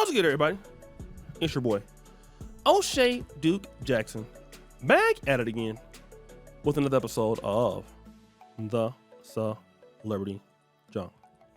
What's good, everybody? It's your boy, O'Shea Duke Jackson, back at it again with another episode of The Celebrity Junk.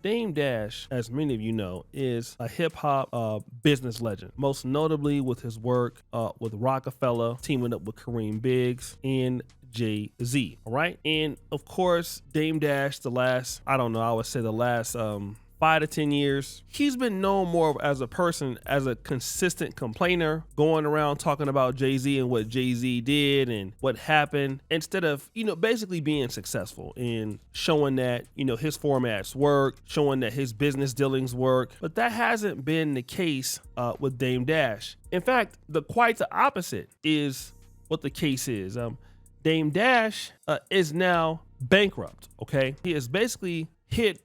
Dame Dash, as many of you know, is a hip-hop business legend, most notably with his work with Roc-A-Fella, teaming up with Kareem Biggs and Jay-Z, all right? And, of course, Dame Dash, the last 5 to 10 years, he's been known more as a person, as a consistent complainer, going around talking about Jay-Z and what Jay-Z did and what happened, instead of, basically being successful and showing that, his formats work, showing that his business dealings work. But that hasn't been the case with Dame Dash. In fact, quite the opposite is what the case is. Dame Dash is now bankrupt, okay? He has basically hit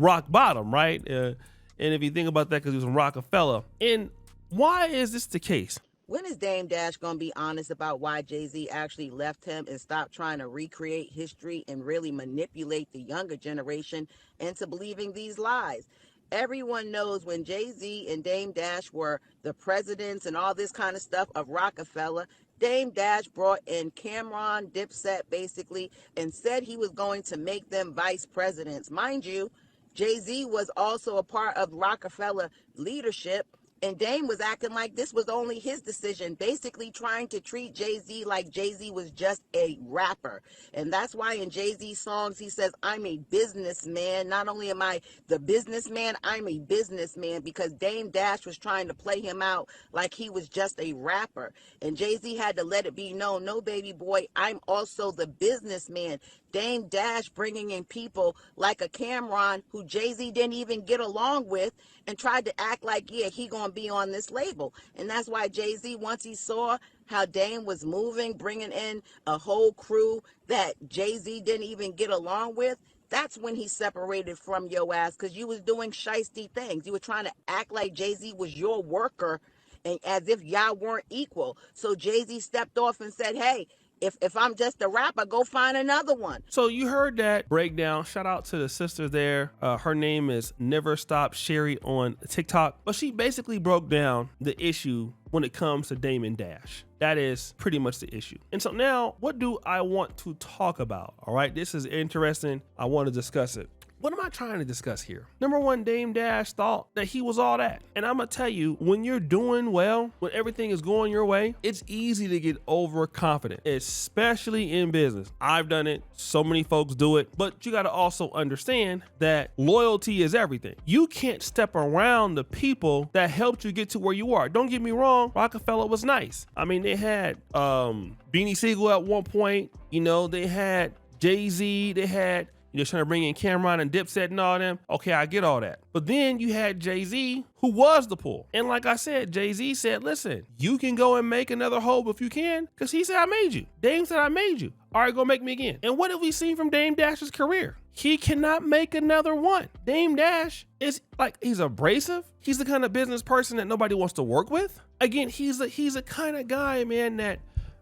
rock bottom, right? And if you think about that, because he was in Roc-A-Fella. And why is this the case? When is Dame Dash going to be honest about why Jay-Z actually left him and stop trying to recreate history and really manipulate the younger generation into believing these lies? Everyone knows when Jay-Z and Dame Dash were the presidents and all this kind of stuff of Roc-A-Fella, Dame Dash brought in Cameron, Dipset basically, and said he was going to make them vice presidents. Mind you, Jay-Z was also a part of Roc-A-Fella leadership, and Dame was acting like this was only his decision, basically trying to treat Jay-Z like Jay-Z was just a rapper. And that's why in Jay-Z's songs, he says, I'm a businessman. Not only am I the businessman, I'm a businessman, because Dame Dash was trying to play him out like he was just a rapper. And Jay-Z had to let it be known, no, baby boy, I'm also the businessman. Dame Dash bringing in people like a Cameron who Jay-Z didn't even get along with and tried to act like, yeah, he gonna be on this label. And that's why Jay-Z, once he saw how Dame was moving, bringing in a whole crew that Jay-Z didn't even get along with, that's when he separated from your ass, because you was doing shiesty things. You were trying to act like Jay-Z was your worker and as if y'all weren't equal. So Jay-Z stepped off and said, hey, if I'm just a rapper, go find another one. So you heard that breakdown. Shout out to the sister there. Her name is Never Stop Sherry on TikTok. But she basically broke down the issue when it comes to Dame and Dash. That is pretty much the issue. And so now, what do I want to talk about? All right, this is interesting. I want to discuss it. What am I trying to discuss here? Number one, Dame Dash thought that he was all that. And I'm gonna tell you, when you're doing well, when everything is going your way, it's easy to get overconfident, especially in business. I've done it, so many folks do it, but you gotta also understand that loyalty is everything. You can't step around the people that helped you get to where you are. Don't get me wrong, Roc-A-Fella was nice. I mean, they had Beanie Siegel at one point, they had Jay-Z, they had trying to bring in Cameron and Dipset and all them. Okay, I get all that. But then you had Jay-Z, who was the pull. And like I said, Jay-Z said, listen, you can go and make another hole if you can, because he said, I made you. Dame said, I made you. All right, go make me again. And what have we seen from Dame Dash's career? He cannot make another one. Dame Dash is he's abrasive. He's the kind of business person that nobody wants to work with. Again, he's a kind of guy, man, that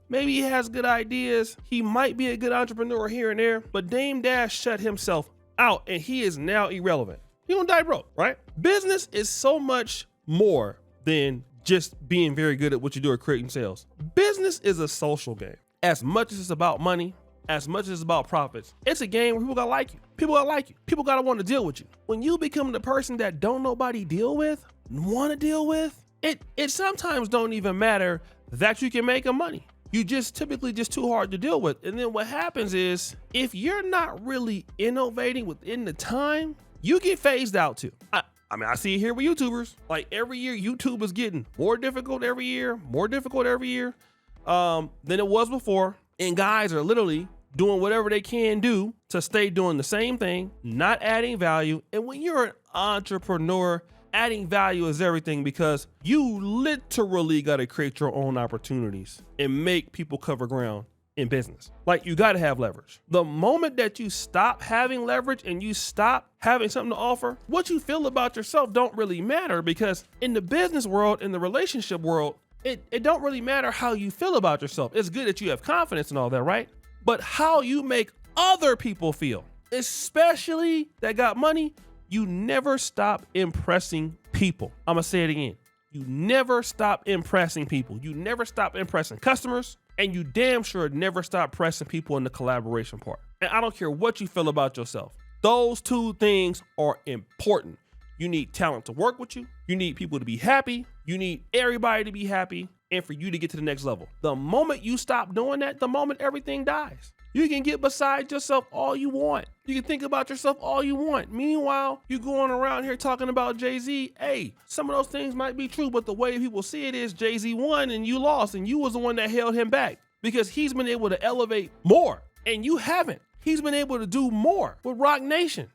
maybe he has good ideas. He might be a good entrepreneur here and there, but Dame Dash shut himself out and he is now irrelevant. He gonna die broke, right? Business is so much more than just being very good at what you do or creating sales. Business is a social game. As much as it's about money, as much as it's about profits, it's a game where people gotta like you. People gotta like you. People gotta want to deal with you. When you become the person that don't nobody deal with, want to deal with, it sometimes don't even matter that you can make them money. You just typically just too hard to deal with. And then what happens is, if you're not really innovating within the time, you get phased out too. I see it here with YouTubers. Like every year, YouTube is getting more difficult every year than it was before. And guys are literally doing whatever they can do to stay doing the same thing, not adding value. And when you're an entrepreneur, adding value is everything, because you literally got to create your own opportunities and make people cover ground in business. Like, you got to have leverage. The moment that you stop having leverage and you stop having something to offer, what you feel about yourself don't really matter, because in the business world, in the relationship world, it don't really matter how you feel about yourself. It's good that you have confidence and all that, right? But how you make other people feel, especially that got money, you never stop impressing people. I'm gonna say it again. You never stop impressing people. You never stop impressing customers, and you damn sure never stop pressing people in the collaboration part. And I don't care what you feel about yourself. Those two things are important. You need talent to work with you. You need people to be happy. You need everybody to be happy and for you to get to the next level. The moment you stop doing that, the moment everything dies. You can get beside yourself all you want. You can think about yourself all you want. Meanwhile, you going around here talking about Jay-Z. Hey, some of those things might be true, but the way people see it is Jay-Z won and you lost, and you was the one that held him back because he's been able to elevate more and you haven't. He's been able to do more with Roc Nation.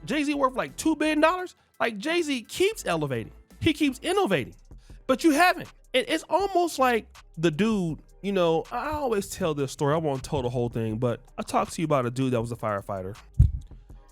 Jay-Z worth like $2 billion. Like Jay-Z keeps elevating. He keeps innovating, but you haven't. And it's almost like the dude, you know, I always tell this story. I won't tell the whole thing, but I talked to you about a dude that was a firefighter.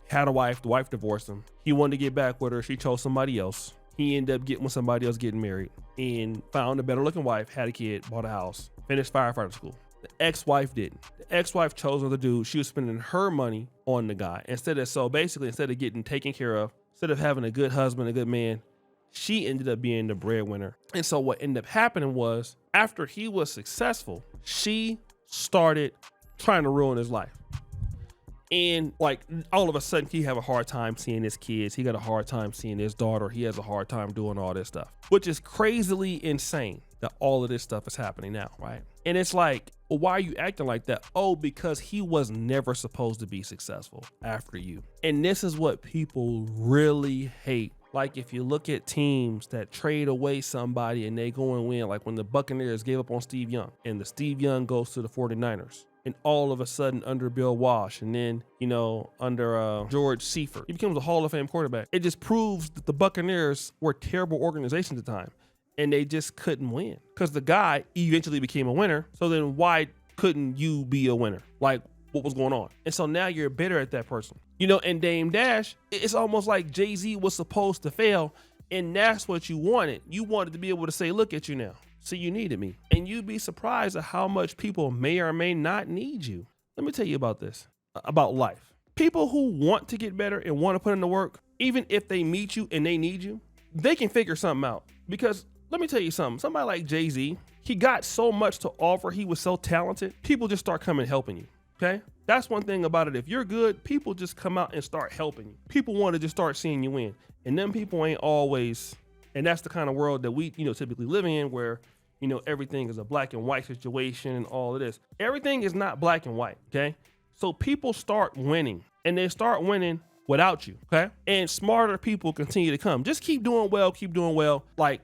Had a wife, the wife divorced him. He wanted to get back with her. She chose somebody else. He ended up getting with somebody else, getting married, and found a better looking wife, had a kid, bought a house, finished firefighter school. The ex-wife didn't. The ex-wife chose another dude. She was spending her money on the guy. Instead of getting taken care of, instead of having a good husband, a good man, she ended up being the breadwinner. And so what ended up happening was, after he was successful, she started trying to ruin his life. And like all of a sudden he have a hard time seeing his kids. He got a hard time seeing his daughter. He has a hard time doing all this stuff, which is crazily insane that all of this stuff is happening now, right? And it's like, well, why are you acting like that? Oh, because he was never supposed to be successful after you. And this is what people really hate. Like if you look at teams that trade away somebody and they go and win, like when the Buccaneers gave up on Steve Young and the Steve Young goes to the 49ers. And all of a sudden under Bill Walsh and then, you know, under George Seifert, he becomes a Hall of Fame quarterback. It just proves that the Buccaneers were a terrible organization at the time and they just couldn't win because the guy eventually became a winner. So then why couldn't you be a winner? Like what was going on? And so now you're bitter at that person, you know, and Dame Dash, it's almost like Jay-Z was supposed to fail. And that's what you wanted. You wanted to be able to say, look at you now. See, you needed me. And you'd be surprised at how much people may or may not need you. Let me tell you about this, about life. People who want to get better and want to put in the work, even if they meet you and they need you, they can figure something out. Because let me tell you something, somebody like Jay-Z, he got so much to offer. He was so talented. People just start coming helping you, okay? That's one thing about it. If you're good, people just come out and start helping you. People want to just start seeing you win. And them people ain't always, and that's the kind of world that we, you know, typically live in where, you know, everything is a black and white situation and all of this. Everything is not black and white, okay? So people start winning and they start winning without you, okay? And smarter people continue to come. Just keep doing well, keep doing well. Like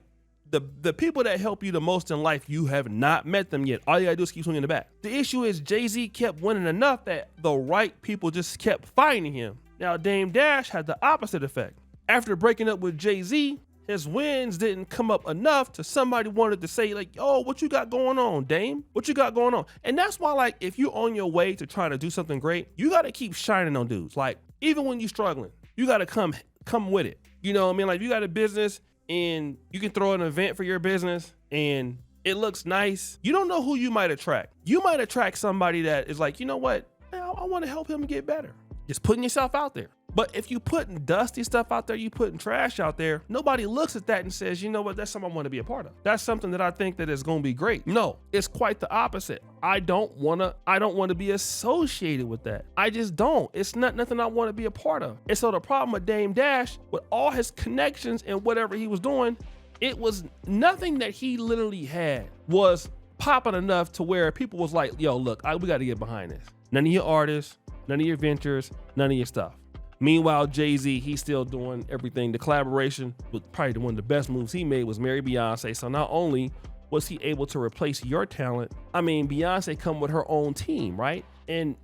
the people that help you the most in life, you have not met them yet. All you gotta do is keep swinging the bat. The issue is Jay-Z kept winning enough that the right people just kept finding him. Now Dame Dash had the opposite effect. After breaking up with Jay-Z, his wins didn't come up enough to somebody wanted to say like, oh, what you got going on, Dame? What you got going on? And that's why, like, if you're on your way to trying to do something great, you got to keep shining on dudes. Like, even when you're struggling, you got to come with it. You know what I mean? Like, if you got a business and you can throw an event for your business and it looks nice, you don't know who you might attract. You might attract somebody that is like, you know what? I want to help him get better. Just putting yourself out there. But if you putting dusty stuff out there, you putting trash out there, nobody looks at that and says, you know what, that's something I want to be a part of. That's something that I think that is going to be great. No, it's quite the opposite. I don't want to be associated with that. I just don't. It's not nothing I want to be a part of. And so the problem with Dame Dash, with all his connections and whatever he was doing, it was nothing that he literally had was popping enough to where people was like, yo, look, we got to get behind this. None of your artists, none of your ventures, none of your stuff. Meanwhile, Jay-Z, he's still doing everything. The collaboration was probably one of the best moves he made was marry Beyonce. So not only was he able to replace your talent, I mean, Beyonce come with her own team, right? And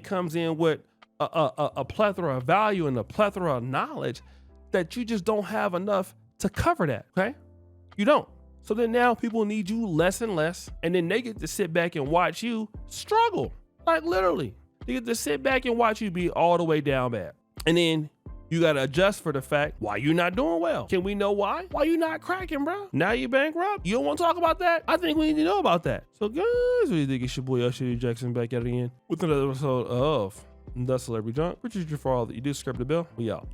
comes in with a plethora of value and a plethora of knowledge that you just don't have enough to cover that, okay? You don't. So then now people need you less and less, and then they get to sit back and watch you struggle, like literally. They get to sit back and watch you be all the way down bad. And then you got to adjust for the fact why you're not doing well. Can we know why? Why you not cracking, bro? Now you bankrupt? You don't want to talk about that? I think we need to know about that. So guys, what do you think? It's your boy Usher Jackson back at it again with another episode of The Celebrity Junk. Richard, for all that you do, subscribe to the bell. We out.